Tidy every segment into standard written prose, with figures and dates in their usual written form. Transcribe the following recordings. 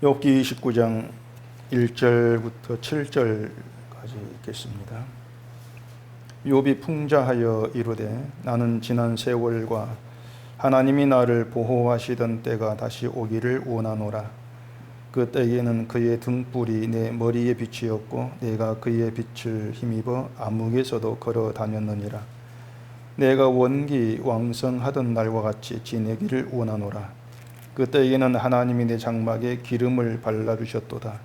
욥기 29장 1절부터 7절까지 읽겠습니다. 욥이 풍자하여 이르되 나는 지난 세월과 하나님이 나를 보호하시던 때가 다시 오기를 원하노라. 그 때에는 그의 등불이 내 머리에 빛이었고 내가 그의 빛을 힘입어 암흑에서도 걸어 다녔느니라. 내가 원기 왕성하던 날과 같이 지내기를 원하노라. 그때에는 하나님이 내 장막에 기름을 발라주셨도다.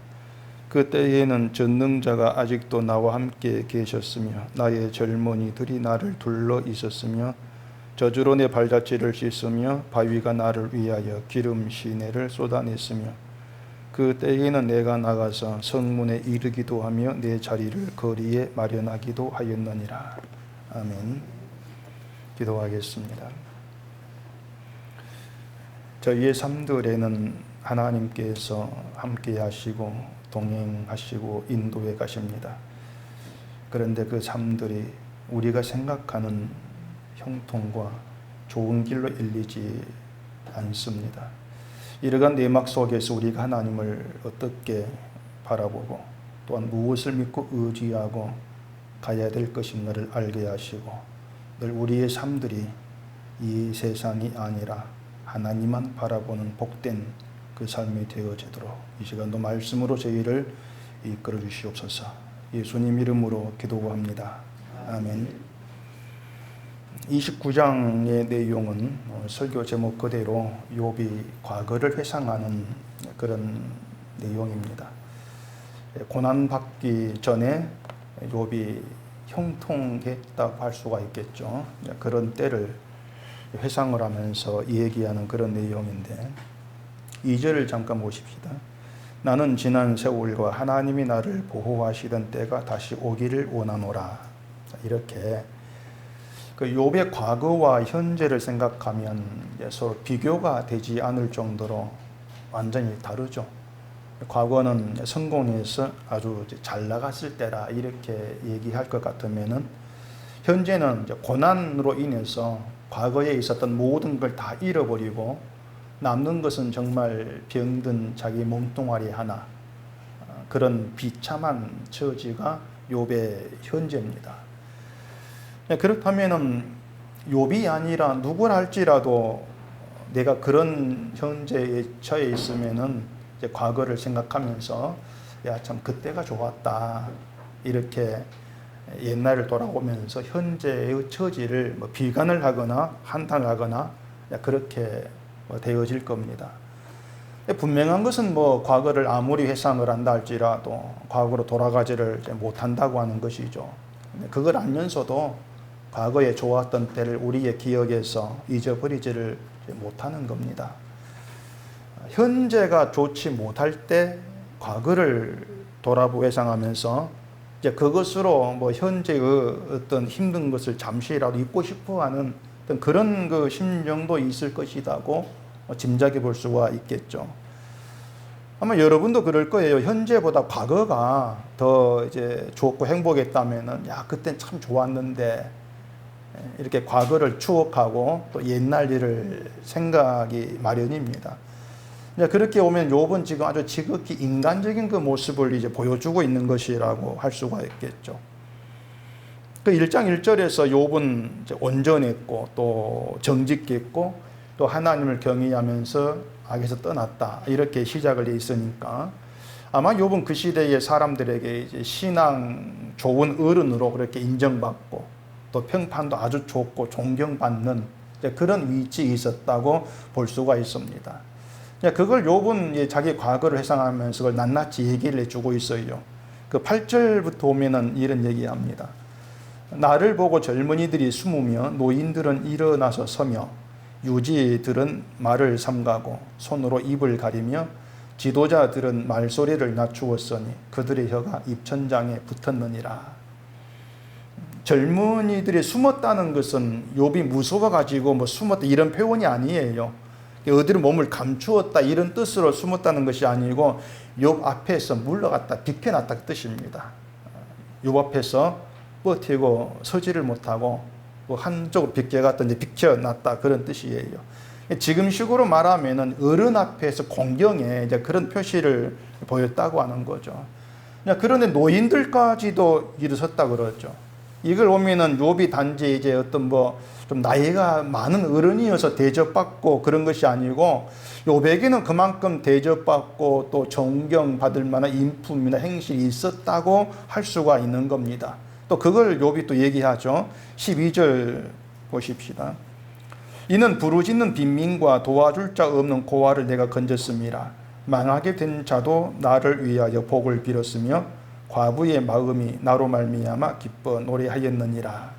그때에는 전능자가 아직도 나와 함께 계셨으며 나의 젊은이들이 나를 둘러 있었으며 저주로 내 발자취를 씻으며 바위가 나를 위하여 기름 시내를 쏟아냈으며 그때에는 내가 나가서 성문에 이르기도 하며 내 자리를 거리에 마련하기도 하였느니라. 아멘. 기도하겠습니다. 저희의 삶들에는 하나님께서 함께 하시고 동행하시고 인도해 가십니다. 그런데 그 삶들이 우리가 생각하는 형통과 좋은 길로 일리지 않습니다. 이러한 내막 속에서 우리가 하나님을 어떻게 바라보고 또한 무엇을 믿고 의지하고 가야 될 것인가를 알게 하시고 늘 우리의 삶들이 이 세상이 아니라 하나님만 바라보는 복된 그 삶이 되어지도록 이 시간도 말씀으로 저희를 이끌어 주시옵소서. 예수님 이름으로 기도합니다. 아멘. 29장의 내용은 설교 제목 그대로 욥이 과거를 회상하는 그런 내용입니다. 고난받기 전에 욥이 형통했다고 할 수가 있겠죠. 그런 때를 회상을 하면서 얘기하는 그런 내용인데 2절을 잠깐 보십시다. 나는 지난 세월과 하나님이 나를 보호하시던 때가 다시 오기를 원하노라. 이렇게 그 욥의 과거와 현재를 생각하면 서로 비교가 되지 않을 정도로 완전히 다르죠. 과거는 성공해서 아주 잘 나갔을 때라 이렇게 얘기할 것 같으면은 현재는 고난으로 인해서 과거에 있었던 모든 걸 다 잃어버리고 남는 것은 정말 병든 자기 몸뚱아리 하나, 그런 비참한 처지가 욥의 현재입니다. 그렇다면 욥이 아니라 누구라 할지라도 내가 그런 현재에 처해 있으면은 이제 과거를 생각하면서 야, 참 그때가 좋았다 이렇게 옛날을 돌아보면서 현재의 처지를 비관을 하거나 한탄을 하거나 그렇게 되어질 겁니다. 분명한 것은 과거를 아무리 회상을 한다 할지라도 과거로 돌아가지를 못한다고 하는 것이죠. 그걸 알면서도 과거에 좋았던 때를 우리의 기억에서 잊어버리지를 못하는 겁니다. 현재가 좋지 못할 때 과거를 돌아보고 회상하면서 이제 그것으로 현재의 어떤 힘든 것을 잠시라도 잊고 싶어하는 어떤 그런 그 심정도 있을 것이라고 짐작해 볼 수가 있겠죠. 아마 여러분도 그럴 거예요. 현재보다 과거가 더 이제 좋고 행복했다면은 야, 그땐 참 좋았는데 이렇게 과거를 추억하고 또 옛날 일을 생각이 마련입니다. 그렇게 오면 욥은 지금 아주 지극히 인간적인 그 모습을 이제 보여주고 있는 것이라고 할 수가 있겠죠. 그 1장 1절에서 욥은 이제 온전했고 또 정직했고 또 하나님을 경외하면서 악에서 떠났다 이렇게 시작을 해 있으니까 아마 욥은 그 시대의 사람들에게 이제 신앙 좋은 어른으로 그렇게 인정받고 또 평판도 아주 좋고 존경받는 그런 위치에 있었다고 볼 수가 있습니다. 그걸 욥은 자기 과거를 회상하면서 그걸 낱낱이 얘기를 해주고 있어요. 그 8절부터 오면은 이런 얘기합니다. 나를 보고 젊은이들이 숨으며 노인들은 일어나서 서며 유지들은 말을 삼가고 손으로 입을 가리며 지도자들은 말소리를 낮추었으니 그들의 혀가 입천장에 붙었느니라. 젊은이들이 숨었다는 것은 욥이 무서워가지고 숨었다 이런 표현이 아니에요. 어디로 몸을 감추었다 이런 뜻으로 숨었다는 것이 아니고 욥 앞에서 물러갔다 비켜났다 그 뜻입니다. 욥 앞에서 버티고 서지를 못하고 한쪽으로 비껴갔다 이제 비켜났다 그런 뜻이에요. 지금식으로 말하면은 어른 앞에서 공경에 이제 그런 표시를 보였다고 하는 거죠. 그런데 노인들까지도 일어섰다 그러죠. 이걸 보면은 욥이 단지 이제 어떤 뭐 좀 나이가 많은 어른이어서 대접받고 그런 것이 아니고 욥에게는 그만큼 대접받고 또 존경받을 만한 인품이나 행실이 있었다고 할 수가 있는 겁니다. 또 그걸 욥이 또 얘기하죠. 12절 보십시다. 이는 부르짖는 빈민과 도와줄 자 없는 고아를 내가 건졌음이라. 망하게 된 자도 나를 위하여 복을 빌었으며 과부의 마음이 나로 말미암아 기뻐 노래하였느니라.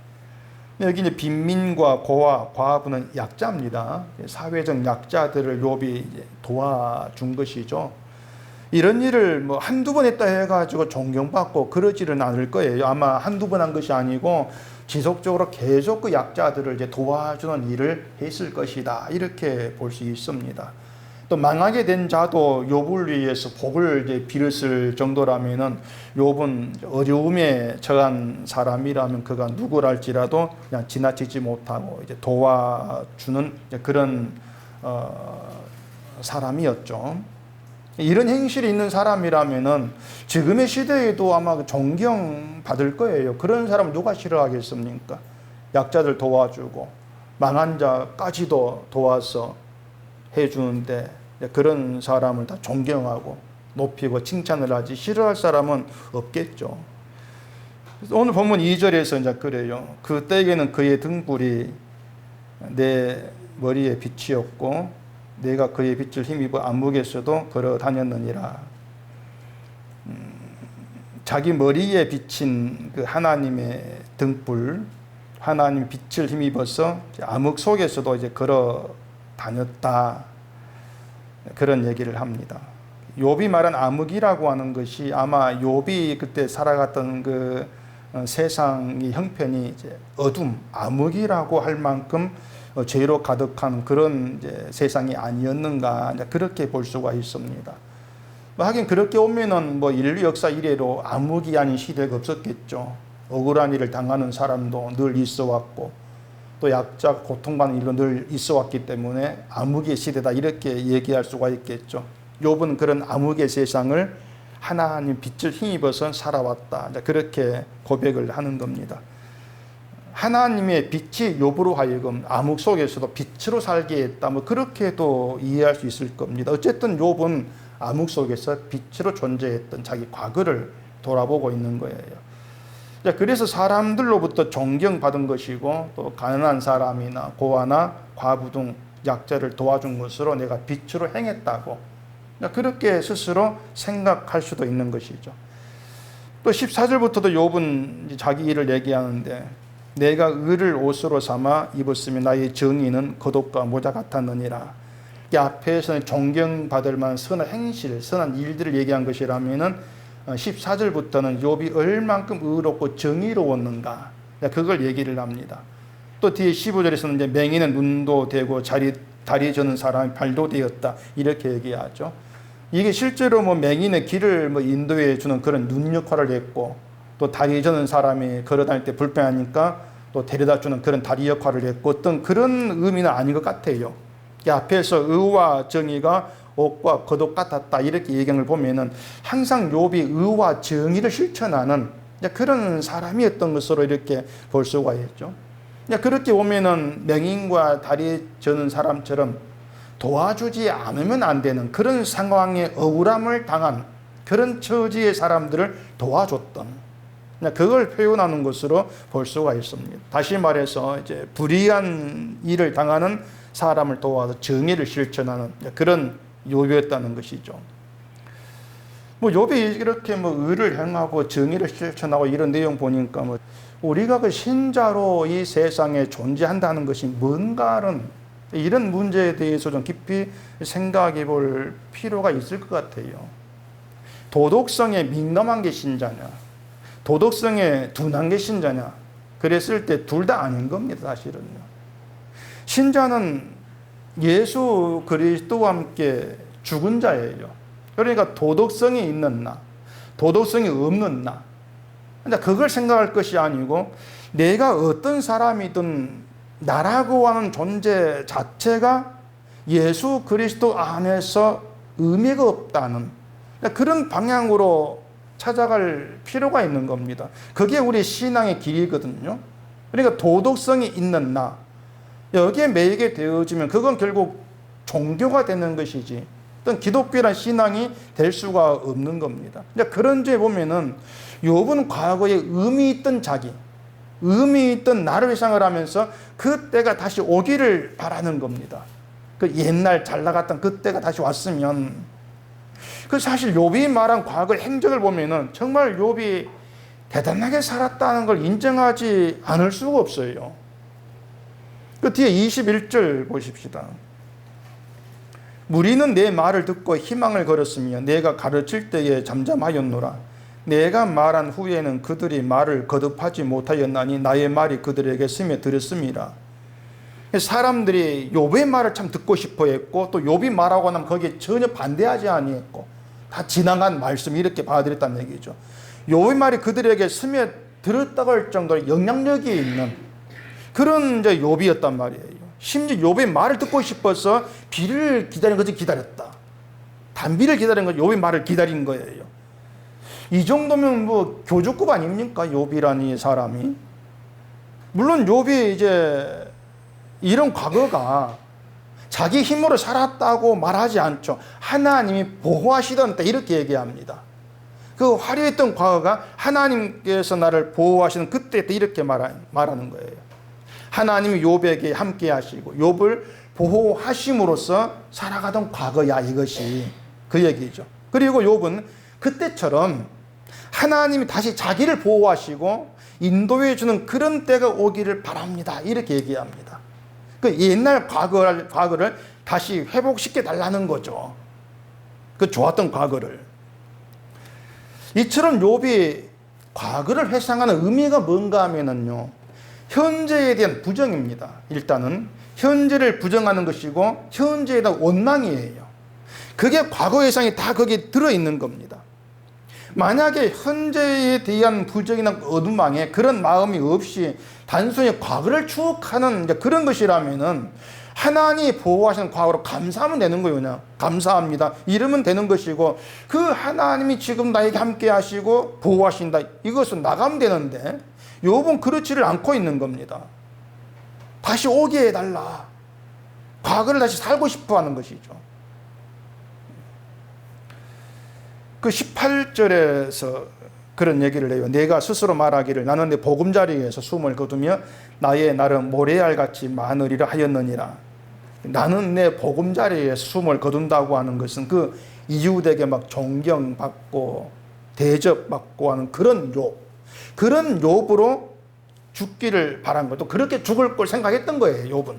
여기 이제 빈민과 고아, 과부는 약자입니다. 사회적 약자들을 욥이 도와준 것이죠. 이런 일을 뭐 한두 번 했다 해가지고 존경받고 그러지는 않을 거예요. 아마 한두 번 한 것이 아니고 지속적으로 계속 그 약자들을 이제 도와주는 일을 했을 것이다. 이렇게 볼 수 있습니다. 또 망하게 된 자도 욥을 위해서 복을 이제 빌었을 정도라면은 욥은 어려움에 처한 사람이라면 그가 누구랄지라도 그냥 지나치지 못하고 이제 도와주는 그런 사람이었죠. 이런 행실이 있는 사람이라면은 지금의 시대에도 아마 존경받을 거예요. 그런 사람 누가 싫어하겠습니까? 약자들 도와주고 망한 자까지도 도와서 해주는데 그런 사람을 다 존경하고 높이고 칭찬을 하지 싫어할 사람은 없겠죠. 오늘 본문 2절에서 이제 그래요. 그때에는 그의 등불이 내 머리에 빛이었고 내가 그의 빛을 힘입어 암흑에서도 걸어 다녔느니라. 자기 머리에 비친 그 하나님의 등불, 하나님 빛을 힘입어서 암흑 속에서도 이제 걸어 다녔다. 그런 얘기를 합니다. 욥이 말한 암흑이라고 하는 것이 아마 욥이 그때 살아갔던 그 세상의 형편이 이제 어둠, 암흑이라고 할 만큼 죄로 가득한 그런 이제 세상이 아니었는가 그렇게 볼 수가 있습니다. 하긴 그렇게 오면은 뭐 인류 역사 이래로 암흑이 아닌 시대가 없었겠죠. 억울한 일을 당하는 사람도 늘 있어 왔고 또 약자 고통받는 일도 늘 있어 왔기 때문에 암흑의 시대다 이렇게 얘기할 수가 있겠죠. 욥은 그런 암흑의 세상을 하나님 빛을 힘입어서 살아왔다. 그렇게 고백을 하는 겁니다. 하나님의 빛이 욥으로 하여금 암흑 속에서도 빛으로 살게 했다. 뭐 그렇게도 이해할 수 있을 겁니다. 어쨌든 욥은 암흑 속에서 빛으로 존재했던 자기 과거를 돌아보고 있는 거예요. 그래서 사람들로부터 존경받은 것이고 또 가난한 사람이나 고아나 과부 등 약자를 도와준 것으로 내가 빛으로 행했다고 그렇게 스스로 생각할 수도 있는 것이죠. 또 14절부터도 욥은 자기 일을 얘기하는데 내가 의를 옷으로 삼아 입었으며 나의 정의는 겉옷과 모자 같았느니라. 이 앞에서는 존경받을 만한 선한 행실, 선한 일들을 얘기한 것이라면은 14절부터는 욥이 얼만큼 의롭고 정의로웠는가 그걸 얘기를 합니다. 또 뒤에 15절에서는 이제 맹인은 눈도 되고 다리 저는 사람이 발도 되었다 이렇게 얘기하죠. 이게 실제로 뭐 맹인의 길을 뭐 인도해 주는 그런 눈 역할을 했고 또 다리 저는 사람이 걸어다닐 때 불편하니까 또 데려다 주는 그런 다리 역할을 했고 어떤 그런 의미는 아닌 것 같아요. 이 앞에서 의와 정의가 옷과 겉옷 같았다 이렇게 얘기를 보면은 항상 욥이 의와 정의를 실천하는 그런 사람이었던 것으로 이렇게 볼 수가 있죠. 그렇게 보면은 맹인과 다리 저는 사람처럼 도와주지 않으면 안 되는 그런 상황에 억울함을 당한 그런 처지의 사람들을 도와줬던 그걸 표현하는 것으로 볼 수가 있습니다. 다시 말해서 이제 불의한 일을 당하는 사람을 도와서 정의를 실천하는 그런 욥이었다는 것이죠. 뭐 욥이 이렇게 뭐 의를 행하고 정의를 실천하고 이런 내용 보니까 뭐 우리가 그 신자로 이 세상에 존재한다는 것이 뭔가는 이런 문제에 대해서 좀 깊이 생각해 볼 필요가 있을 것 같아요. 도덕성에 민감한 게 신자냐, 도덕성에 둔한 게 신자냐, 그랬을 때 둘 다 아닌 겁니다, 사실은요. 신자는 예수 그리스도와 함께 죽은 자예요. 그러니까 도덕성이 있는 나, 도덕성이 없는 나. 그걸 생각할 것이 아니고 내가 어떤 사람이든 나라고 하는 존재 자체가 예수 그리스도 안에서 의미가 없다는 그런 방향으로 찾아갈 필요가 있는 겁니다. 그게 우리 신앙의 길이거든요. 그러니까 도덕성이 있는 나, 여기에 매이게 되어지면 그건 결국 종교가 되는 것이지 어떤 기독교란 신앙이 될 수가 없는 겁니다. 그런 점에 보면은 욥은 과거에 의미 있던 자기, 의미 있던 나를 회상을 하면서 그때가 다시 오기를 바라는 겁니다. 그 옛날 잘 나갔던 그때가 다시 왔으면. 그 사실 욥이 말한 과거 행적을 보면은 정말 욥이 대단하게 살았다는 걸 인정하지 않을 수가 없어요. 그 뒤에 21절 보십시다. 무리는 내 말을 듣고 희망을 걸었으며 내가 가르칠 때에 잠잠하였노라. 내가 말한 후에는 그들이 말을 거듭하지 못하였나니 나의 말이 그들에게 스며들었음이라. 사람들이 욥의 말을 참 듣고 싶어 했고 또 욥이 말하고 나면 거기에 전혀 반대하지 아니했고 다 지나간 말씀 이렇게 받아들였다는 얘기죠. 욥의 말이 그들에게 스며들었다고 할 정도로 영향력이 있는 그런 이제 욥이었단 말이에요. 심지어 욥의 말을 듣고 싶어서 비를 기다린 것을 기다렸다. 단비를 기다린 것, 욥의 말을 기다린 거예요. 이 정도면 뭐 교주급 아닙니까? 욥이라는 이 사람이. 물론 욥이 이제 이런 과거가 자기 힘으로 살았다고 말하지 않죠. 하나님이 보호하시던 때 이렇게 얘기합니다. 그 화려했던 과거가 하나님께서 나를 보호하시는 그때 때 이렇게 말하는 거예요. 하나님이 욥에게 함께 하시고 욥을 보호하심으로써 살아가던 과거야 이것이 그 얘기죠. 그리고 욥은 그때처럼 하나님이 다시 자기를 보호하시고 인도해 주는 그런 때가 오기를 바랍니다. 이렇게 얘기합니다. 그 옛날 과거를 다시 회복시켜 달라는 거죠. 그 좋았던 과거를. 이처럼 욥이 과거를 회상하는 의미가 뭔가 하면은요. 현재에 대한 부정입니다. 일단은 현재를 부정하는 것이고 현재에 대한 원망이에요. 그게 과거 회상이 다 거기에 들어있는 겁니다. 만약에 현재에 대한 부정이나 원망에 그런 마음이 없이 단순히 과거를 추억하는 그런 것이라면은 하나님이 보호하시는 과거로 감사하면 되는 거예요. 그냥 감사합니다 이러면 되는 것이고 그 하나님이 지금 나에게 함께 하시고 보호하신다 이것은 나가면 되는데 욥은 그렇지를 않고 있는 겁니다. 다시 오게 해달라. 과거를 다시 살고 싶어 하는 것이죠. 그 18절에서 그런 얘기를 해요. 내가 스스로 말하기를 나는 내 보금자리에서 숨을 거두며 나의 날은 모래알같이 많으리라 하였느니라. 나는 내 보금자리에 숨을 거둔다고 하는 것은 그 이웃에게 막 존경받고 대접받고 하는 그런 욥, 그런 욥으로 죽기를 바란 거예요. 또 그렇게 죽을 걸 생각했던 거예요. 욥은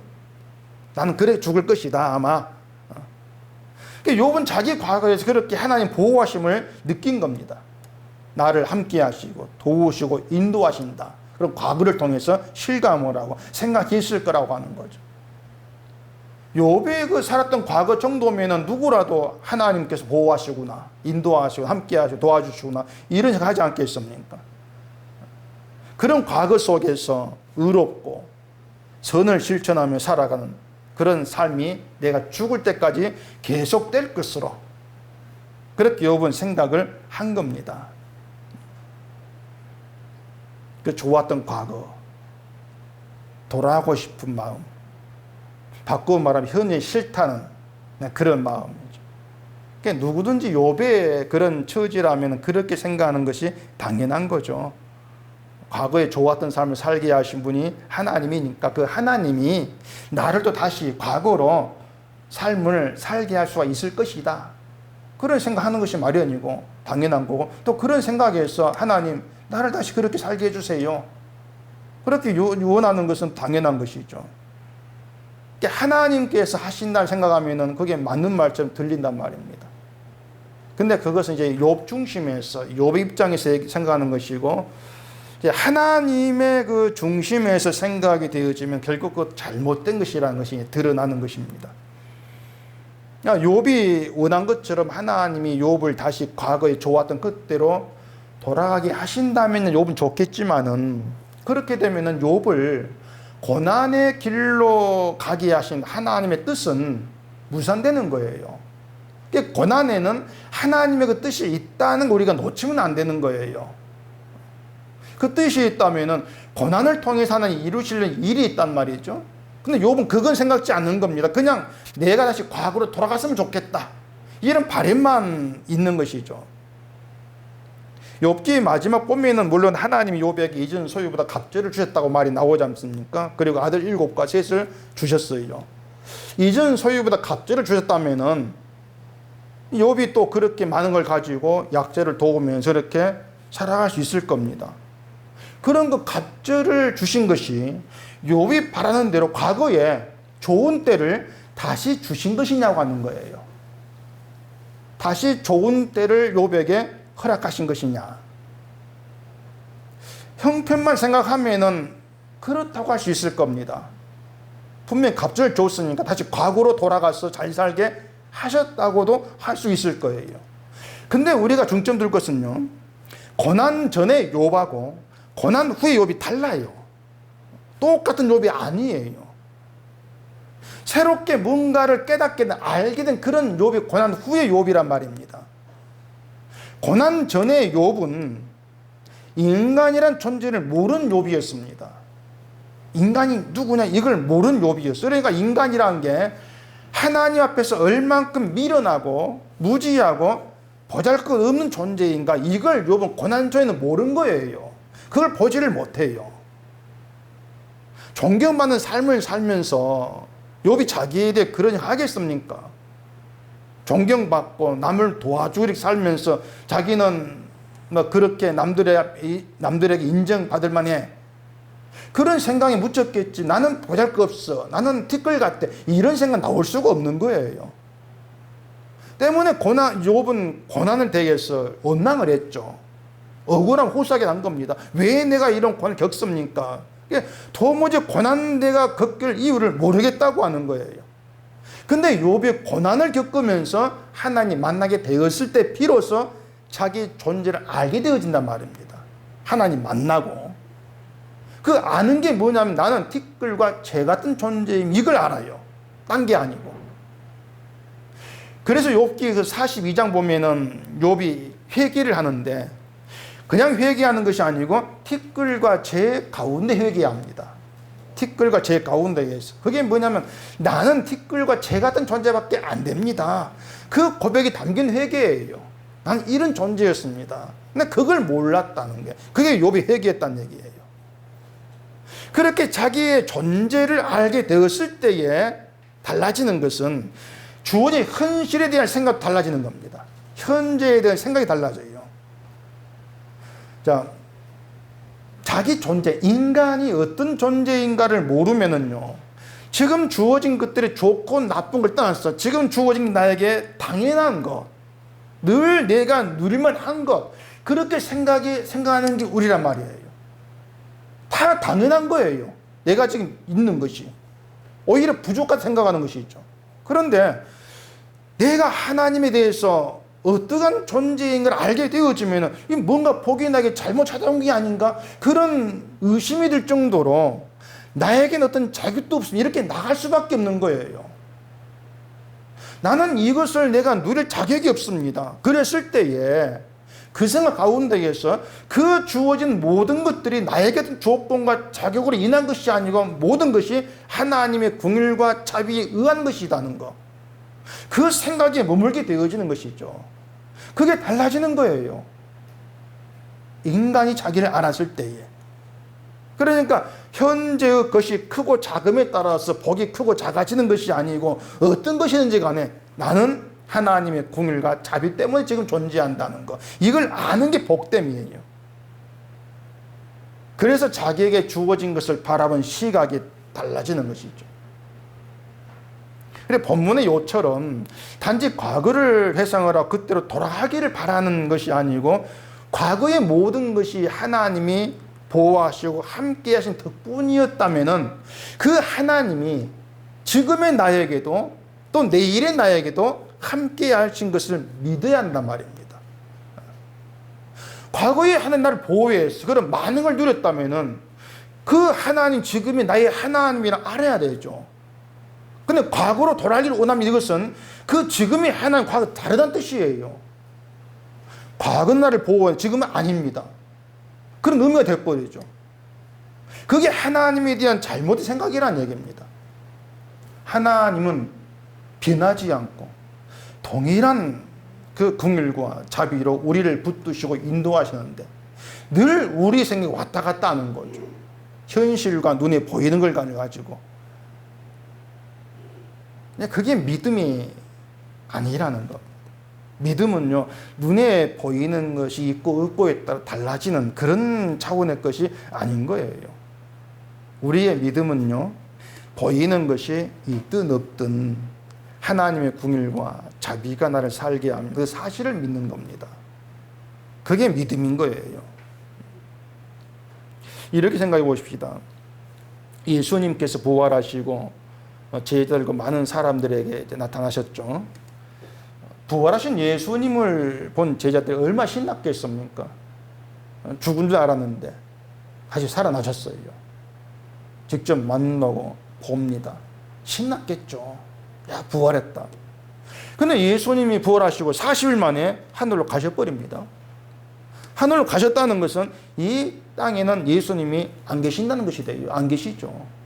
나는 그래 죽을 것이다 아마. 욥은 자기 과거에서 그렇게 하나님 보호하심을 느낀 겁니다. 나를 함께 하시고 도우시고 인도하신다. 그런 과거를 통해서 실감을 하고 생각했을 거라고 하는 거죠. 욥의 그 살았던 과거 정도면은 누구라도 하나님께서 보호하시구나, 인도하시고 함께 하시고 도와주시구나 이런 생각 하지 않겠습니까? 그런 과거 속에서 의롭고 선을 실천하며 살아가는 그런 삶이 내가 죽을 때까지 계속될 것으로 그렇게 욥은 생각을 한 겁니다. 그 좋았던 과거, 돌아가고 싶은 마음, 바꾸어 말하면 현재 싫다는 그런 마음이죠. 그러니까 누구든지 욥의 그런 처지라면 그렇게 생각하는 것이 당연한 거죠. 과거에 좋았던 삶을 살게 하신 분이 하나님이니까 그 하나님이 나를 또 다시 과거로 삶을 살게 할 수가 있을 것이다. 그런 생각하는 것이 마련이고 당연한 거고 또 그런 생각에서 하나님 나를 다시 그렇게 살게 해주세요. 그렇게 원하는 것은 당연한 것이죠. 하나님께서 하신다를 생각하면은 그게 맞는 말처럼 들린단 말입니다. 근데 그것은 이제 욥 중심에서 욥의 입장에서 생각하는 것이고 하나님의 그 중심에서 생각이 되어지면 결국 그 잘못된 것이라는 것이 드러나는 것입니다. 욥이 원한 것처럼 하나님이 욥을 다시 과거에 좋았던 그때로 돌아가게 하신다면 욥은 좋겠지만은 그렇게 되면은 욥을 고난의 길로 가게 하신 하나님의 뜻은 무산되는 거예요. 고난에는 하나님의 그 뜻이 있다는 걸 우리가 놓치면 안 되는 거예요. 그 뜻이 있다면은 고난을 통해서 하나님 이루시려는 일이 있단 말이죠. 근데 욥은 그건 생각지 않는 겁니다. 그냥 내가 다시 과거로 돌아갔으면 좋겠다, 이런 바람만 있는 것이죠. 욥기 마지막 보면은 물론 하나님이 욥에게 이전 소유보다 갑절을 주셨다고 말이 나오지 않습니까? 그리고 아들 7과 셋을 주셨어요. 이전 소유보다 갑절을 주셨다면은 욥이 또 그렇게 많은 걸 가지고 약자를 도우면서 이렇게 살아갈 수 있을 겁니다. 그런 그 갑절을 주신 것이 욥이 바라는 대로 과거에 좋은 때를 다시 주신 것이냐고 하는 거예요. 다시 좋은 때를 욥에게 허락하신 것이냐. 형편만 생각하면은 그렇다고 할 수 있을 겁니다. 분명히 갑절을 줬으니까 다시 과거로 돌아가서 잘 살게 하셨다고도 할 수 있을 거예요. 근데 우리가 중점 둘 것은요, 고난 전에 욥하고 고난 후에 욥이 달라요. 똑같은 욥이 아니에요. 새롭게 뭔가를 깨닫게 된, 알게 된 그런 욥이 고난 후의 욥이란 말입니다. 고난 전에 욥은 인간이란 존재를 모르는 욥이었습니다. 인간이 누구냐 이걸 모르는 욥이었어요. 그러니까 인간이란 게 하나님 앞에서 얼만큼 미련하고 무지하고 보잘것없는 존재인가, 이걸 욥은 고난 전에는 모르는 거예요. 그걸 보지를 못해요. 존경받는 삶을 살면서 욥이 자기에 대해 그러니 하겠습니까? 존경받고 남을 도와주고 이렇게 살면서 자기는 뭐 그렇게 남들에게 인정받을 만해, 그런 생각이 묻혔겠지. 나는 보잘것없어, 나는 티끌 같아, 이런 생각 나올 수가 없는 거예요. 때문에 욥은 고난을 대해서 원망을 했죠. 억울함 호소하게 난 겁니다. 왜 내가 이런 고난을 겪습니까? 도무지 고난 내가 겪을 이유를 모르겠다고 하는 거예요. 근데 욥이 고난을 겪으면서 하나님 만나게 되었을 때 비로소 자기 존재를 알게 되어진단 말입니다. 하나님 만나고. 그 아는 게 뭐냐면 나는 티끌과 재 같은 존재임, 이걸 알아요. 딴 게 아니고. 그래서 욥기 그 42장 보면은 욥이 회개를 하는데 그냥 회개하는 것이 아니고 티끌과 재 가운데 회개합니다. 티끌과 재 가운데에서. 그게 뭐냐면 나는 티끌과 재 같은 존재밖에 안 됩니다. 그 고백이 담긴 회개예요. 난 이런 존재였습니다. 근데 그걸 몰랐다는 게, 그게 욥이 회개했다는 얘기예요. 그렇게 자기의 존재를 알게 되었을 때에 달라지는 것은 주어진 현실에 대한 생각도 달라지는 겁니다. 현재에 대한 생각이 달라져요. 자, 자기 존재, 인간이 어떤 존재인가를 모르면은요, 지금 주어진 것들이 좋고 나쁜 걸 떠나서 지금 주어진 나에게 당연한 것, 늘 내가 누릴만 한 것, 그렇게 생각하는 게 우리란 말이에요. 다 당연한 거예요. 내가 지금 있는 것이. 오히려 부족하다 생각하는 것이 있죠. 그런데 내가 하나님에 대해서 어떠한 존재인 걸 알게 되어지면 뭔가 복이 나게 잘못 찾아온 게 아닌가, 그런 의심이 들 정도로 나에겐 어떤 자격도 없으면 이렇게 나갈 수밖에 없는 거예요. 나는 이것을 내가 누릴 자격이 없습니다. 그랬을 때에 그 생각 가운데에서 그 주어진 모든 것들이 나에게 조건과 자격으로 인한 것이 아니고 모든 것이 하나님의 긍휼과 자비에 의한 것이라는 것, 그 생각에 머물게 되어지는 것이죠. 그게 달라지는 거예요. 인간이 자기를 알았을 때에. 그러니까 현재의 것이 크고 작음에 따라서 복이 크고 작아지는 것이 아니고 어떤 것이든지 간에 나는 하나님의 긍휼과 자비 때문에 지금 존재한다는 것, 이걸 아는 게 복됨이에요. 그래서 자기에게 주어진 것을 바라본 시각이 달라지는 것이죠. 그래, 본문의 요처럼 단지 과거를 회상을 하고 그때로 돌아가기를 바라는 것이 아니고 과거의 모든 것이 하나님이 보호하시고 함께 하신 덕분이었다면은 그 하나님이 지금의 나에게도 또 내일의 나에게도 함께 하신 것을 믿어야 한단 말입니다. 과거에 하나님 나를 보호해서 그런 많은 걸 누렸다면은 그 하나님, 지금의 나의 하나님이라 알아야 되죠. 근데 과거로 돌아가기를 원하면 이것은 그 지금이 하나님 과거 다르다는 뜻이에요. 과거 나를 보호해 지금은 아닙니다. 그런 의미가 돼버리죠. 그게 하나님에 대한 잘못된 생각이라는 얘기입니다. 하나님은 변하지 않고 동일한 그 긍휼과 자비로 우리를 붙드시고 인도하시는데 늘 우리 생각이 왔다 갔다 하는 거죠. 현실과 눈에 보이는 걸 가지고. 그게 믿음이 아니라는 겁니다. 믿음은요, 눈에 보이는 것이 있고 없고에 따라 달라지는 그런 차원의 것이 아닌 거예요. 우리의 믿음은요, 보이는 것이 있든 없든 하나님의 긍휼과 자비가 나를 살게 하면 그 사실을 믿는 겁니다. 그게 믿음인 거예요. 이렇게 생각해 보십시다. 예수님께서 부활하시고 제자들과 많은 사람들에게 나타나셨죠. 부활하신 예수님을 본 제자들이 얼마나 신났겠습니까? 죽은 줄 알았는데 다시 살아나셨어요. 직접 만나고 봅니다. 신났겠죠. 야, 부활했다. 근데 예수님이 부활하시고 40일 만에 하늘로 가셔버립니다. 하늘로 가셨다는 것은 이 땅에는 예수님이 안 계신다는 것이 돼요. 안 계시죠.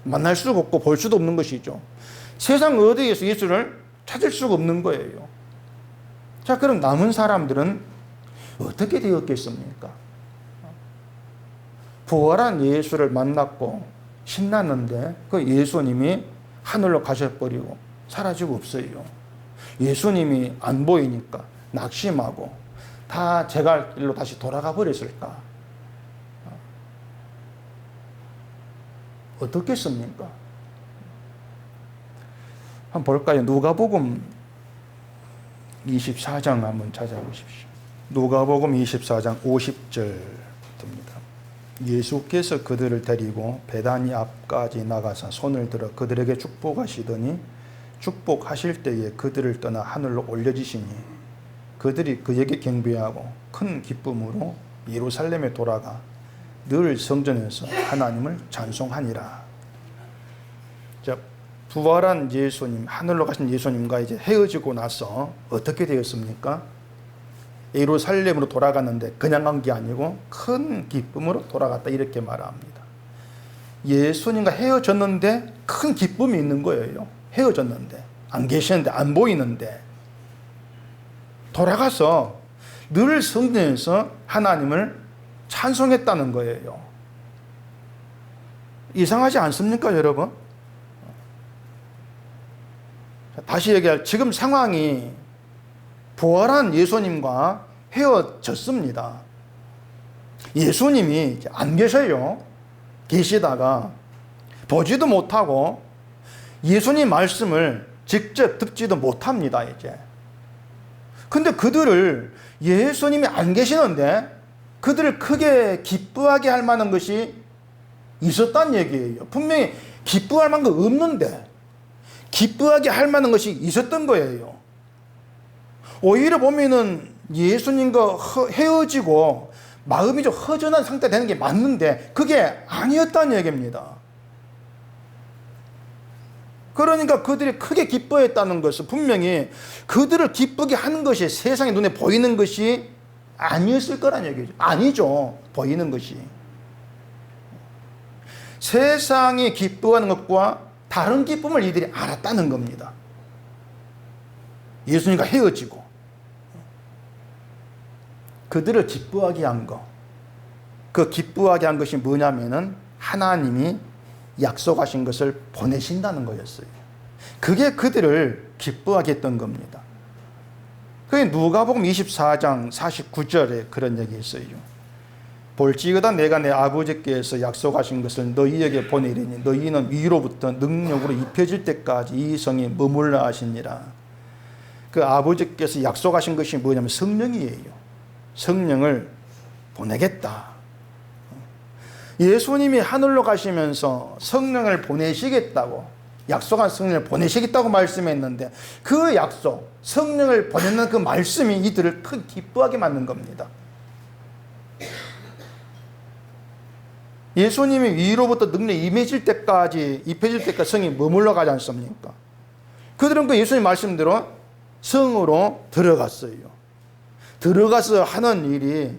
만날 수가 없고 볼 수도 없는 것이죠. 세상 어디에서 예수를 찾을 수가 없는 거예요. 자, 그럼 남은 사람들은 어떻게 되었겠습니까? 부활한 예수를 만났고 신났는데 그 예수님이 하늘로 가셔버리고 사라지고 없어요. 예수님이 안 보이니까 낙심하고 다 제갈 길로 다시 돌아가 버렸을까? 어떻겠습니까? 한번 볼까요? 누가복음 24장 한번 찾아보십시오. 누가복음 24장 50절입니다. 예수께서 그들을 데리고 베다니 앞까지 나가서 손을 들어 그들에게 축복하시더니 축복하실 때에 그들을 떠나 하늘로 올려지시니 그들이 그에게 경배하고 큰 기쁨으로 예루살렘에 돌아가 늘 성전에서 하나님을 찬송하니라. 자, 부활한 예수님, 하늘로 가신 예수님과 이제 헤어지고 나서 어떻게 되었습니까? 예루살렘으로 돌아갔는데 그냥 간 게 아니고 큰 기쁨으로 돌아갔다 이렇게 말합니다. 예수님과 헤어졌는데 큰 기쁨이 있는 거예요. 헤어졌는데 안 계시는데 안 보이는데 돌아가서 늘 성전에서 하나님을 찬송했다는 거예요. 이상하지 않습니까, 여러분? 다시 얘기할 지금 상황이 부활한 예수님과 헤어졌습니다. 예수님이 안 계셔요. 계시다가 보지도 못하고 예수님 말씀을 직접 듣지도 못합니다, 이제. 근데 그들을 예수님이 안 계시는데 그들을 크게 기뻐하게 할 만한 것이 있었단 얘기예요. 분명히 기뻐할 만한 거 없는데 기뻐하게 할 만한 것이 있었던 거예요. 오히려 보면은 예수님과 헤어지고 마음이 좀 허전한 상태 되는 게 맞는데 그게 아니었다는 얘기입니다. 그러니까 그들이 크게 기뻐했다는 것은 분명히 그들을 기쁘게 하는 것이 세상의 눈에 보이는 것이 아니었을 거란 얘기죠. 아니죠. 보이는 것이. 세상이 기뻐하는 것과 다른 기쁨을 이들이 알았다는 겁니다. 예수님과 헤어지고 그들을 기뻐하게 한 것. 그 기뻐하게 한 것이 뭐냐면은 하나님이 약속하신 것을 보내신다는 거였어요. 그게 그들을 기뻐하게 했던 겁니다. 그게 누가복음 24장 49절에 그런 얘기 있어요. 볼지어다 내가 내 아버지께서 약속하신 것을 너희에게 보내리니 너희는 위로부터 능력으로 입혀질 때까지 이 성에 머물라 하시니라. 그 아버지께서 약속하신 것이 뭐냐면 성령이에요. 성령을 보내겠다. 예수님이 하늘로 가시면서 성령을 보내시겠다고 약속한 성령을 보내시겠다고 말씀했는데 그 약속, 성령을 보내는 그 말씀이 이들을 크게 기뻐하게 만든 겁니다. 예수님이 위로부터 능력이 임해질 때까지, 입혀질 때까지 성이 머물러 가지 않습니까? 그들은 그 예수님 말씀대로 성으로 들어갔어요. 들어가서 하는 일이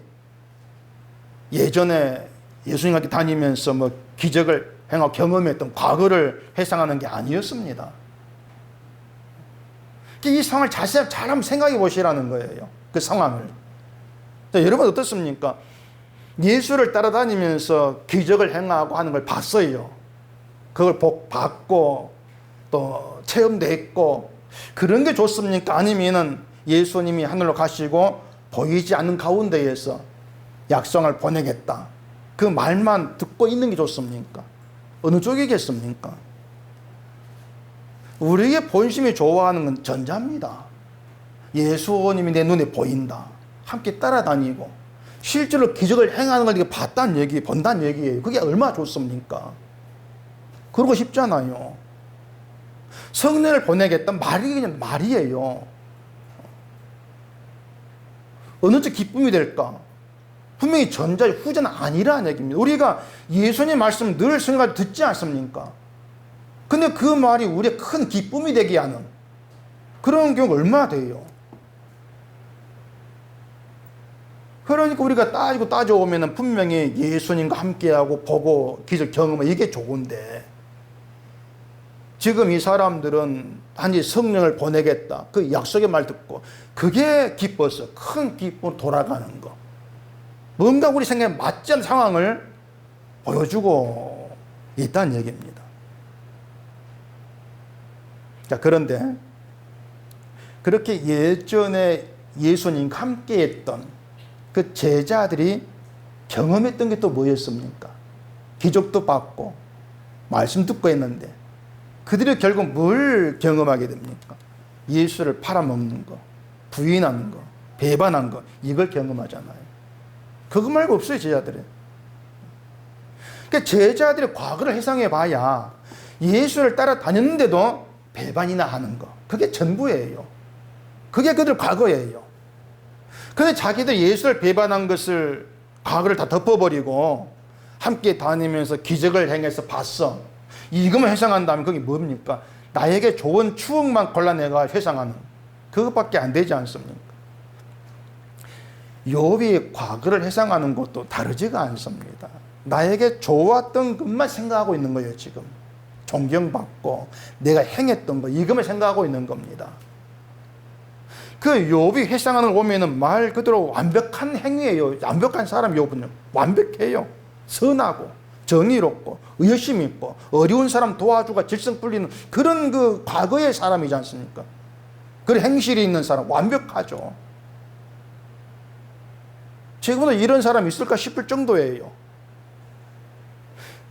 예전에 예수님과 함께 다니면서 뭐 기적을 행하고 경험했던 과거를 회상하는 게 아니었습니다. 이 상황을 잘 한번 생각해 보시라는 거예요. 그 상황을. 자, 여러분 어떻습니까? 예수를 따라다니면서 기적을 행하고 하는 걸 봤어요. 그걸 받고 또 체험도 했고, 그런 게 좋습니까? 아니면은 예수님이 하늘로 가시고 보이지 않는 가운데에서 약속을 보내겠다, 그 말만 듣고 있는 게 좋습니까? 어느 쪽이겠습니까? 우리의 본심이 좋아하는 건 전자입니다. 예수님이 내 눈에 보인다, 함께 따라다니고 실제로 기적을 행하는 걸 봤다는 얘기, 본다는 얘기예요. 그게 얼마나 좋습니까? 그러고 싶잖아요. 성령을 보내겠다, 말이 그냥 말이에요. 어느 쪽 기쁨이 될까? 분명히 전자의 후자는 아니라는 얘기입니다. 우리가 예수님의 말씀을 늘 성경을 듣지 않습니까? 근데 그 말이 우리의 큰 기쁨이 되게 하는 그런 경우가 얼마나 돼요? 그러니까 우리가 따져보면 분명히 예수님과 함께하고 보고 기적 경험하고 이게 좋은데, 지금 이 사람들은 단지 성령을 보내겠다, 그 약속의 말 듣고 그게 기뻐서 큰 기쁨으로 돌아가는 거, 뭔가 우리 생각에 맞지 않는 상황을 보여주고 있다는 얘기입니다. 자, 그런데 그렇게 예전에 예수님과 함께 했던 그 제자들이 경험했던 게 또 뭐였습니까? 기적도 받고 말씀 듣고 했는데 그들이 결국 뭘 경험하게 됩니까? 예수를 팔아먹는 거, 부인하는 거, 배반한 거, 이걸 경험하잖아요. 그거 말고 없어요, 제자들은. 그러니까 제자들의 과거를 회상해 봐야 예수를 따라다녔는데도 배반이나 하는 거, 그게 전부예요. 그게 그들 과거예요. 근데 자기들 예수를 배반한 것을, 과거를 다 덮어버리고 함께 다니면서 기적을 행해서 봤어, 이것만 회상한다면 그게 뭡니까? 나에게 좋은 추억만 골라내가 회상하는 그것밖에 안 되지 않습니까? 욥이 과거를 회상하는 것도 다르지가 않습니다. 나에게 좋았던 것만 생각하고 있는 거예요. 지금 존경받고 내가 행했던 거, 이것만 생각하고 있는 겁니다. 그 욥이 회상하는 거 보면은 말 그대로 완벽한 행위예요. 완벽한 사람 욥은요, 완벽해요. 선하고 정의롭고 의심 있고 어려운 사람 도와주고 질성 풀리는 그런 그 과거의 사람이지 않습니까? 그런 행실이 있는 사람, 완벽하죠. 지금도 이런 사람이 있을까 싶을 정도예요.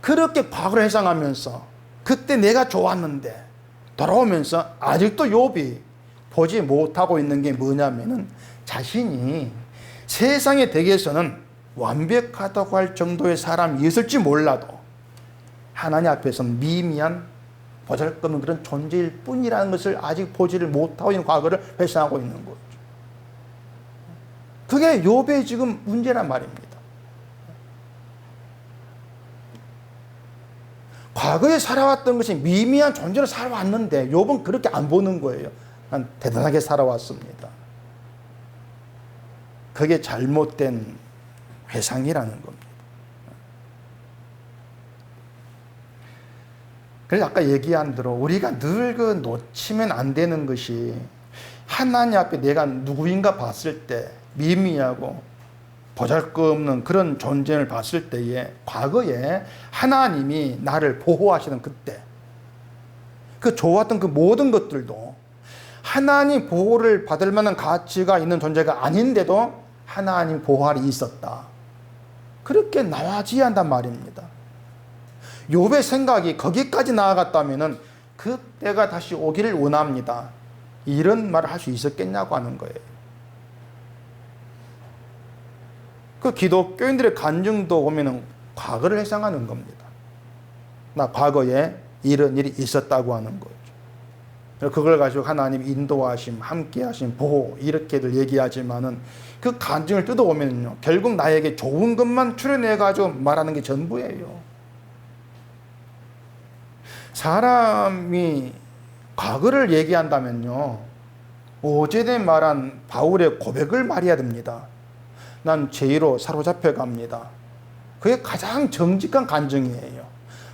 그렇게 과거를 회상하면서 그때 내가 좋았는데 돌아오면서 아직도 욥이 보지 못하고 있는 게 뭐냐면은 자신이 세상의 덕에서는 완벽하다고 할 정도의 사람이 있을지 몰라도 하나님 앞에서는 미미한 보잘것없는 그런 존재일 뿐이라는 것을 아직 보지를 못하고 있는 과거를 회상하고 있는 거죠. 그게 욥의 지금 문제란 말입니다. 과거에 살아왔던 것이 미미한 존재로 살아왔는데 욥은 그렇게 안 보는 거예요. 난 대단하게 살아왔습니다. 그게 잘못된 회상이라는 겁니다. 그래서 아까 얘기한 대로 우리가 늘 그 놓치면 안 되는 것이, 하나님 앞에 내가 누구인가 봤을 때 미미하고 보잘것없는 그런 존재를 봤을 때에 과거에 하나님이 나를 보호하시는 그때 그 좋았던 그 모든 것들도 하나님 보호를 받을 만한 가치가 있는 존재가 아닌데도 하나님 보호할이 있었다, 그렇게 나와줘야 한단 말입니다. 욥의 생각이 거기까지 나아갔다면은 그때가 다시 오기를 원합니다, 이런 말을 할 수 있었겠냐고 하는 거예요. 그 기독교인들의 간증도 보면은 과거를 회상하는 겁니다. 나 과거에 이런 일이 있었다고 하는 거죠. 그걸 가지고 하나님 인도하심, 함께하심, 보호 이렇게들 얘기하지만은 그 간증을 뜯어보면요, 결국 나에게 좋은 것만 추려내 가지고 말하는 게 전부예요. 사람이 과거를 얘기한다면요, 어제에 말한 바울의 고백을 말해야 됩니다. 난 죄로 사로잡혀 갑니다. 그게 가장 정직한 간증이에요.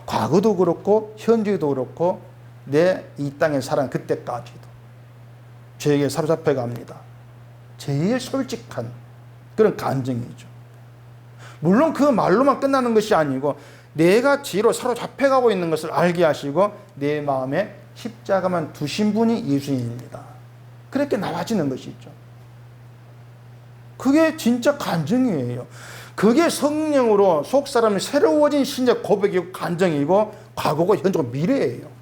과거도 그렇고 현재도 그렇고 내 이 땅에 살아온 그때까지도 죄에게 사로잡혀 갑니다. 제일 솔직한 그런 간증이죠. 물론 그 말로만 끝나는 것이 아니고 내가 죄로 사로잡혀 가고 있는 것을 알게 하시고 내 마음에 십자가만 두신 분이 예수님입니다. 그렇게 나와지는 것이죠. 그게 진짜 간증이에요. 그게 성령으로 속사람이 새로워진 신적 고백이고 간증이고 과거고 현재고 미래예요.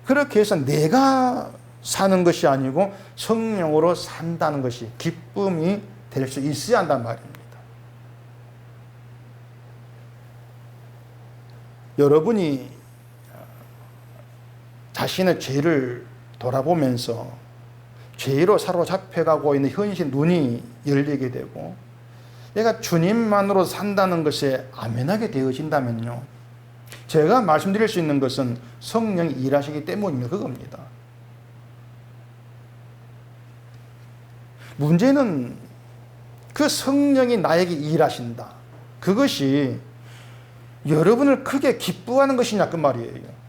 그렇게 해서 내가 사는 것이 아니고 성령으로 산다는 것이 기쁨이 될 수 있어야 한단 말입니다. 여러분이 자신의 죄를 돌아보면서 죄로 사로잡혀가고 있는 현실 눈이 열리게 되고 내가 주님만으로 산다는 것에 아멘하게 되어진다면요, 제가 말씀드릴 수 있는 것은 성령이 일하시기 때문입니다. 그겁니다. 문제는 그 성령이 나에게 일하신다, 그것이 여러분을 크게 기뻐하는 것이냐 그 말이에요.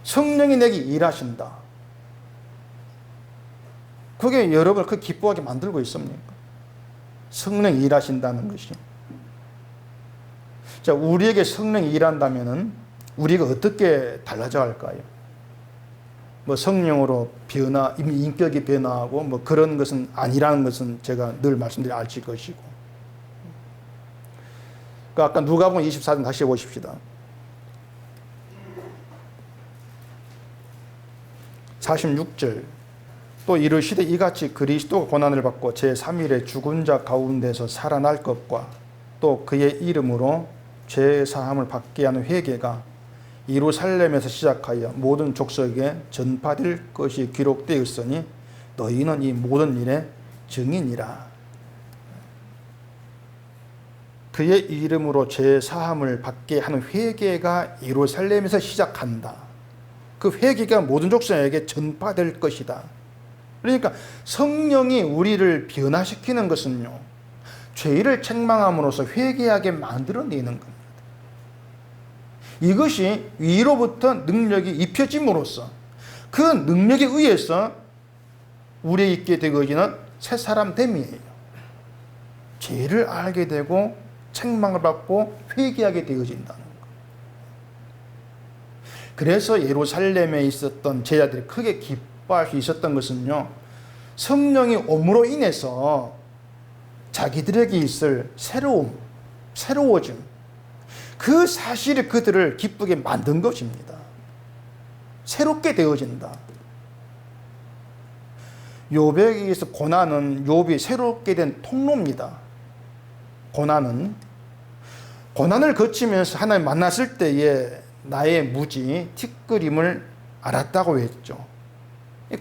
성령이 내게 일하신다, 그게 여러분을 크게 기뻐하게 만들고 있습니까? 성령이 일하신다는 것이. 자, 우리에게 성령이 일한다면은 우리가 어떻게 달라져 할까요? 뭐 성령으로 이미 인격이 변화하고 뭐 그런 것은 아니라는 것은 제가 늘 말씀드려 아실 것이고. 그 아까 누가복음 24장 다시 보십시다. 46절. 또 이르시되 이같이 그리스도가 고난을 받고 제3일에 죽은 자 가운데서 살아날 것과 또 그의 이름으로 죄 사함을 받게 하는 회개가 예루살렘에서 시작하여 모든 족속에 전파될 것이 기록되어 있으니 너희는 이 모든 일의 증인이라. 그의 이름으로 죄 사함을 받게 하는 회개가 예루살렘에서 시작한다. 그 회개가 모든 족속에게 전파될 것이다. 그러니까 성령이 우리를 변화시키는 것은요, 죄를 책망함으로써 회개하게 만들어내는 겁니다. 이것이 위로부터 능력이 입혀짐으로써 그 능력에 의해서 우리에 있게 되어지는 새 사람 됨이에요. 죄를 알게 되고 책망을 받고 회개하게 되어진다는 것. 그래서 예루살렘에 있었던 제자들이 크게 기뻐할 수 있었던 것은요, 성령이 옴으로 인해서 자기들에게 있을 새로워짐, 그 사실이 그들을 기쁘게 만든 것입니다. 새롭게 되어진다. 욥에게 의해서 고난은 욥이 새롭게 된 통로입니다. 고난을 거치면서 하나님 만났을 때에 나의 무지, 티끌임을 알았다고 했죠.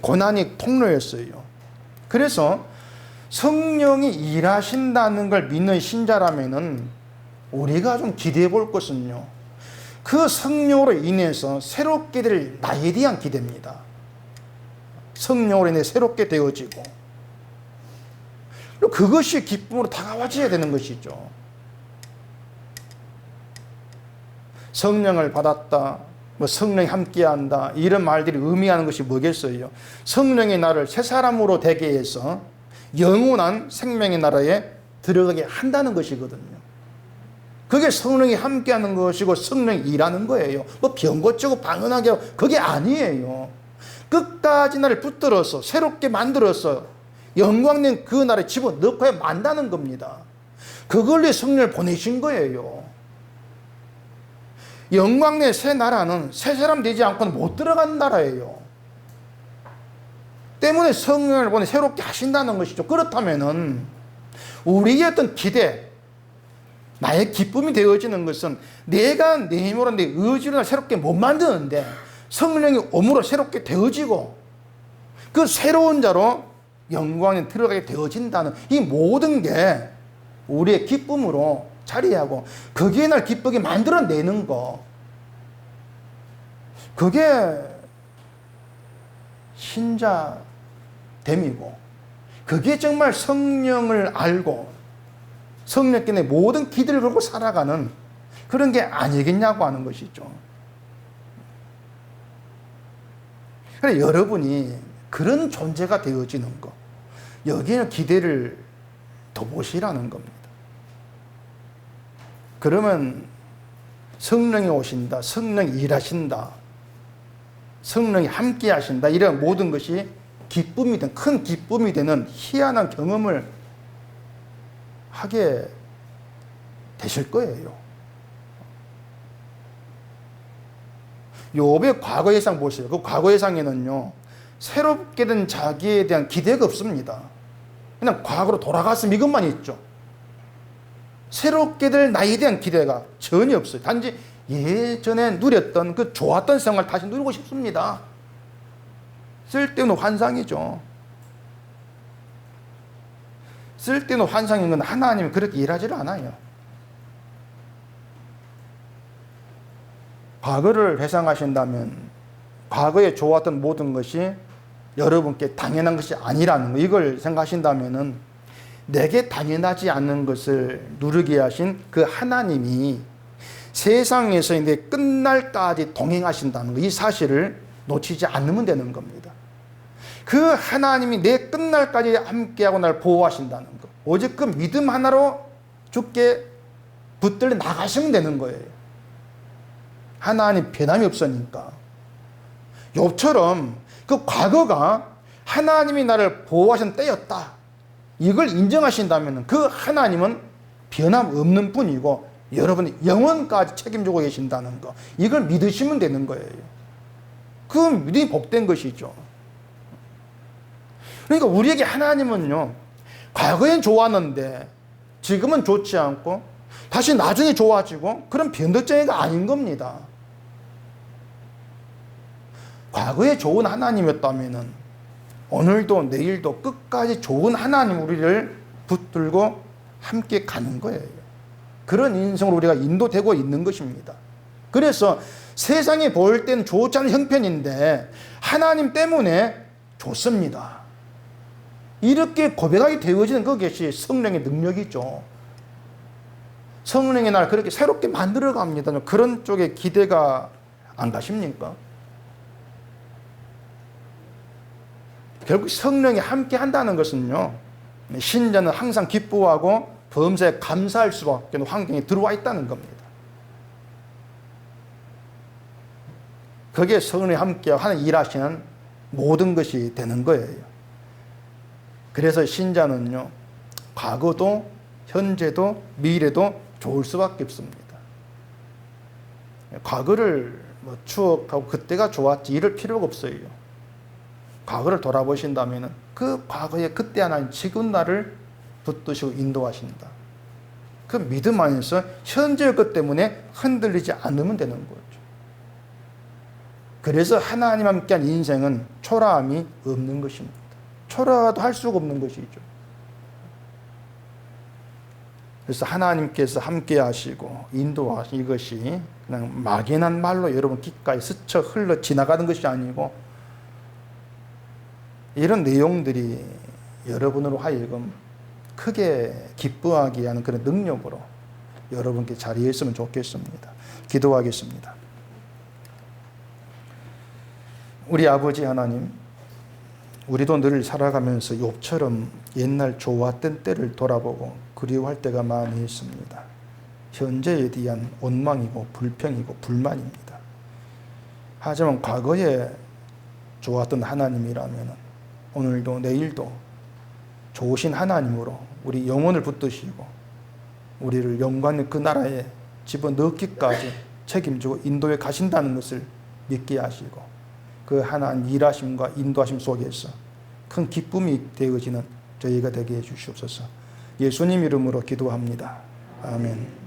고난이 통로였어요. 그래서 성령이 일하신다는 걸 믿는 신자라면은 우리가 좀 기대해 볼 것은요, 그 성령으로 인해서 새롭게 될 나에 대한 기대입니다. 성령으로 인해 새롭게 되어지고 그것이 기쁨으로 다가와줘야 되는 것이죠. 성령을 받았다, 뭐 성령이 함께한다, 이런 말들이 의미하는 것이 뭐겠어요? 성령이 나를 새 사람으로 되게 해서 영원한 생명의 나라에 들어가게 한다는 것이거든요. 그게 성령이 함께하는 것이고 성령이 일하는 거예요. 뭐 병고치고 방언하게 하고 그게 아니에요. 끝까지 나를 붙들어서 새롭게 만들어서 영광된 그 나라에 집어넣고 만다는 겁니다. 그걸 위해 성령을 보내신 거예요. 영광의 새 나라는 새 사람 되지 않고는 못 들어가는 나라예요. 때문에 성령을 보내 새롭게 하신다는 것이죠. 그렇다면은 우리의 어떤 기대, 나의 기쁨이 되어지는 것은 내가 내 힘으로 내 의지로 새롭게 못 만드는데 성령이 옴으로 새롭게 되어지고 그 새로운 자로 영광에 들어가게 되어진다는 이 모든 게 우리의 기쁨으로 자리하고 그게 날 기쁘게 만들어내는 거, 그게 신자됨이고 그게 정말 성령을 알고 성령께 내 모든 기대를 걸고 살아가는 그런 게 아니겠냐고 하는 것이죠. 그래, 여러분이 그런 존재가 되어지는 거, 여기에는 기대를 둬보시라는 겁니다. 그러면 성령이 오신다, 성령이 일하신다, 성령이 함께 하신다, 이런 모든 것이 기쁨이 된, 큰 기쁨이 되는 희한한 경험을 하게 되실 거예요. 욥의 과거 예상 보세요. 그 과거 예상에는요, 새롭게 된 자기에 대한 기대가 없습니다. 그냥 과거로 돌아갔으면 이것만 있죠. 새롭게 될 나에 대한 기대가 전혀 없어요. 단지 예전에 누렸던 그 좋았던 생활 다시 누리고 싶습니다. 쓸데없는 환상이죠. 쓸데없는 환상인 건 하나님이 그렇게 일하지를 않아요. 과거를 회상하신다면 과거에 좋았던 모든 것이 여러분께 당연한 것이 아니라는 거, 이걸 생각하신다면은 내게 당연하지 않는 것을 누리게 하신 그 하나님이 세상에서 이제 끝날까지 동행하신다는 거, 이 사실을 놓치지 않으면 되는 겁니다. 그 하나님이 내 끝날까지 함께하고 날 보호하신다는 것, 오직 그 믿음 하나로 주께 붙들려 나가시면 되는 거예요. 하나님 변함이 없으니까. 욥처럼 그 과거가 하나님이 나를 보호하신 때였다, 이걸 인정하신다면 그 하나님은 변함없는 분이고 여러분이 영원까지 책임지고 계신다는 거, 이걸 믿으시면 되는 거예요. 그 믿음이 복된 것이죠. 그러니까 우리에게 하나님은요, 과거엔 좋았는데 지금은 좋지 않고 다시 나중에 좋아지고 그런 변덕쟁이가 아닌 겁니다. 과거에 좋은 하나님이었다면 오늘도 내일도 끝까지 좋은 하나님 우리를 붙들고 함께 가는 거예요. 그런 인생으로 우리가 인도되고 있는 것입니다. 그래서 세상에 보일 때는 좋지 않은 형편인데 하나님 때문에 좋습니다, 이렇게 고백하게 되어지는 그것이 성령의 능력이죠. 성령이 날 그렇게 새롭게 만들어 갑니다. 그런 쪽에 기대가 안 가십니까? 결국 성령이 함께 한다는 것은요, 신자는 항상 기뻐하고 범사에 감사할 수밖에 없는 환경에 들어와 있다는 겁니다. 그게 성령이 함께 하는 일하시는 모든 것이 되는 거예요. 그래서 신자는요, 과거도 현재도 미래도 좋을 수밖에 없습니다. 과거를 추억하고 그때가 좋았지 이럴 필요가 없어요. 과거를 돌아보신다면 그 과거에 그때 하나님 지금 나를 붙드시고 인도하신다, 그 믿음 안에서 현재의 것 때문에 흔들리지 않으면 되는 거죠. 그래서 하나님 함께한 인생은 초라함이 없는 것입니다. 초라도 할 수가 없는 것이죠. 그래서 하나님께서 함께 하시고 인도하신 이것이 그냥 막연한 말로 여러분 귓가에 스쳐 흘러 지나가는 것이 아니고, 이런 내용들이 여러분으로 하여금 크게 기뻐하게 하는 그런 능력으로 여러분께 자리했으면 좋겠습니다. 기도하겠습니다. 우리 아버지 하나님, 우리도 늘 살아가면서 욥처럼 옛날 좋았던 때를 돌아보고 그리워할 때가 많이 있습니다. 현재에 대한 원망이고 불평이고 불만입니다. 하지만 과거에 좋았던 하나님이라면 오늘도 내일도 좋으신 하나님으로 우리 영혼을 붙드시고 우리를 영광의 그 나라에 집어넣기까지 책임지고 인도해 가신다는 것을 믿게 하시고, 그 하나님 일하심과 인도하심 속에서 큰 기쁨이 되어지는 저희가 되게 해 주시옵소서. 예수님 이름으로 기도합니다. 아멘.